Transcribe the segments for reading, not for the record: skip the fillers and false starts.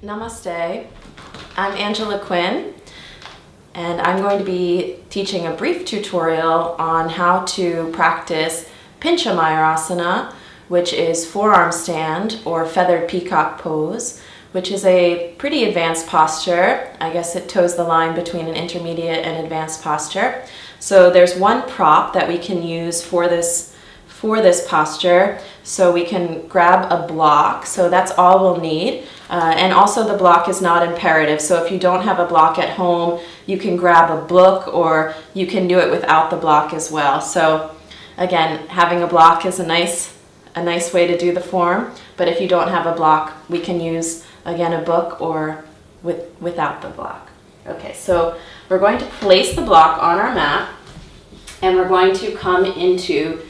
Namaste. I'm Angela Quinn, and I'm going to be teaching a brief tutorial on how to practice Pincha Mayurasana, which is forearm stand or feathered peacock pose, which is a pretty advanced posture. I guess it toes the line between an intermediate and advanced posture. So there's one prop that we can use for this posture. So we can grab a block, so that's all we'll need. And also the block is not imperative, so if you don't have a block at home, you can grab a book or you can do it without the block as well. So again, having a block is a nice way to do the form, but if you don't have a block, we can use, again, a book or without the block. Okay, so we're going to place the block on our mat, and we're going to come into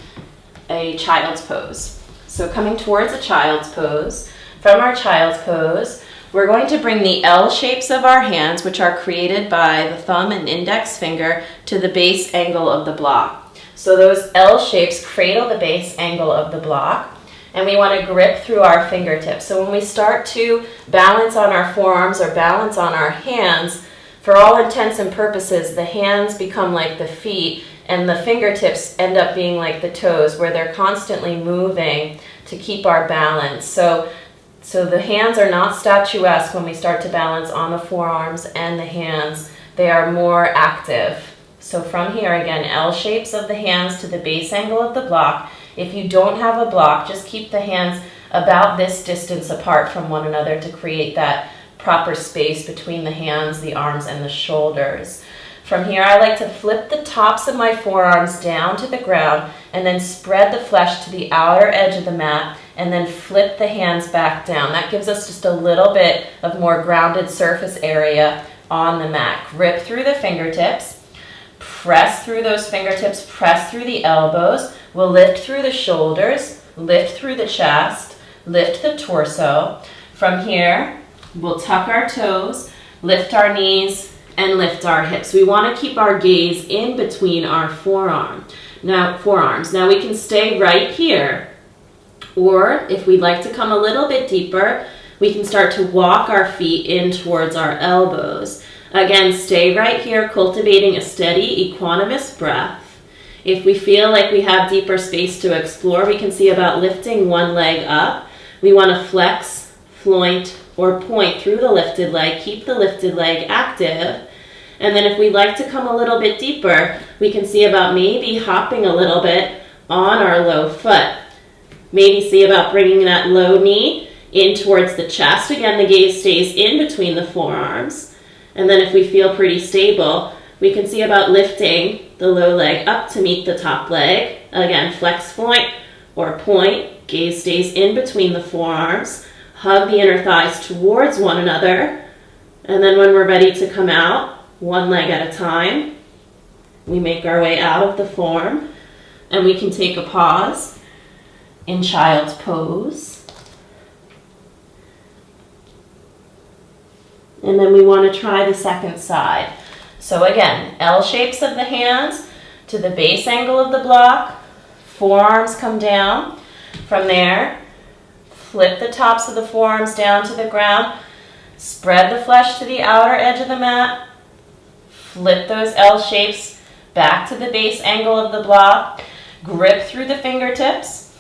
a child's pose. So coming towards a child's pose, from our child's pose, we're going to bring the L shapes of our hands, which are created by the thumb and index finger, to the base angle of the block. So those L shapes cradle the base angle of the block, and we want to grip through our fingertips. So when we start to balance on our forearms or balance on our hands, for all intents and purposes, the hands become like the feet, and the fingertips end up being like the toes, where they're constantly moving to keep our balance. So the hands are not statuesque when we start to balance on the forearms and the hands. They are more active. So from here, again, L shapes of the hands to the base angle of the block. If you don't have a block, just keep the hands about this distance apart from one another to create that proper space between the hands, the arms, and the shoulders. From here, I like to flip the tops of my forearms down to the ground and then spread the flesh to the outer edge of the mat and then flip the hands back down. That gives us just a little bit of more grounded surface area on the mat. Grip through the fingertips, press through those fingertips, press through the elbows. We'll lift through the shoulders, lift through the chest, lift the torso. From here, we'll tuck our toes, lift our knees, and lift our hips. We want to keep our gaze in between our forearms. Now we can stay right here, or if we'd like to come a little bit deeper, we can start to walk our feet in towards our elbows. Again, stay right here, cultivating a steady, equanimous breath. If we feel like we have deeper space to explore, we can see about lifting one leg up. We want to flex, floint, or point through the lifted leg. Keep the lifted leg active. And then if we'd like to come a little bit deeper, we can see about maybe hopping a little bit on our low foot. Maybe see about bringing that low knee in towards the chest. Again, the gaze stays in between the forearms. And then if we feel pretty stable, we can see about lifting the low leg up to meet the top leg. Again, flex, floint, or point. Gaze stays in between the forearms. Hug the inner thighs towards one another. And then when we're ready to come out, one leg at a time, we make our way out of the form, and we can take a pause in child's pose. And then we want to try the second side. So again, L shapes of the hands to the base angle of the block, forearms come down. From there, flip the tops of the forearms down to the ground, spread the flesh to the outer edge of the mat, flip those L shapes back to the base angle of the block, grip through the fingertips.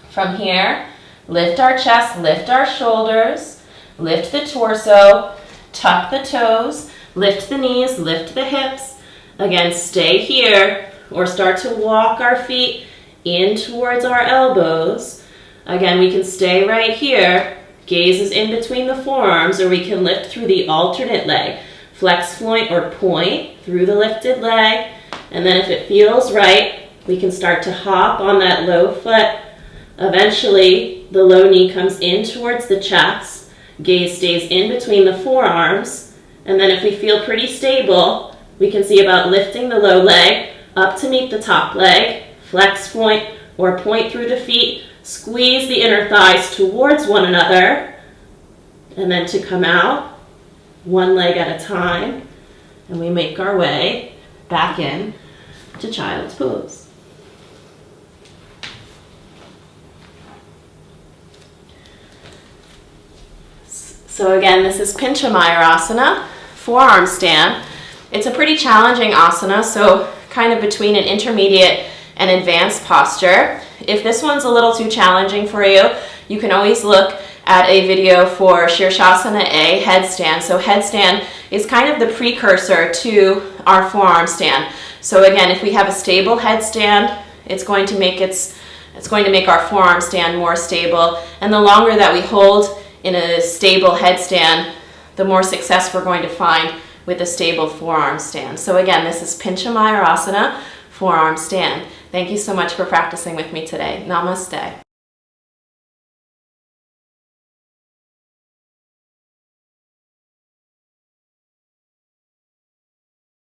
From here, lift our chest, lift our shoulders, lift the torso, tuck the toes, lift the knees, lift the hips. Again, stay here or start to walk our feet in towards our elbows. Again, we can stay right here. Gaze is in between the forearms, or we can lift through the alternate leg. Flex, floint, or point through the lifted leg. And then if it feels right, we can start to hop on that low foot. Eventually, the low knee comes in towards the chest. Gaze stays in between the forearms. And then if we feel pretty stable, we can see about lifting the low leg up to meet the top leg. Flex, floint, or point through the feet. Squeeze the inner thighs towards one another, and then to come out, one leg at a time, and we make our way back in to child's pose. So again, this is Pincha Mayurasana, forearm stand. It's a pretty challenging asana, so kind of between an intermediate and advanced posture. If this one's a little too challenging for you, you can always look at a video for Shirshasana A, headstand. So headstand is kind of the precursor to our forearm stand. So again, if we have a stable headstand, it's going to make our forearm stand more stable. And the longer that we hold in a stable headstand, the more success we're going to find with a stable forearm stand. So again, this is Pincha Mayurasana, forearm stand. Thank you so much for practicing with me today. Namaste.